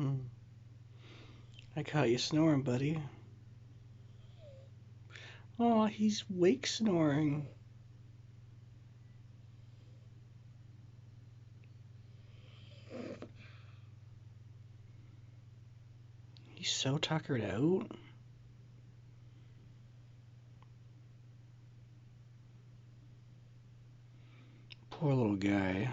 Hmm. I caught you snoring, buddy. Oh, he's wake snoring. He's so tuckered out. Poor little guy.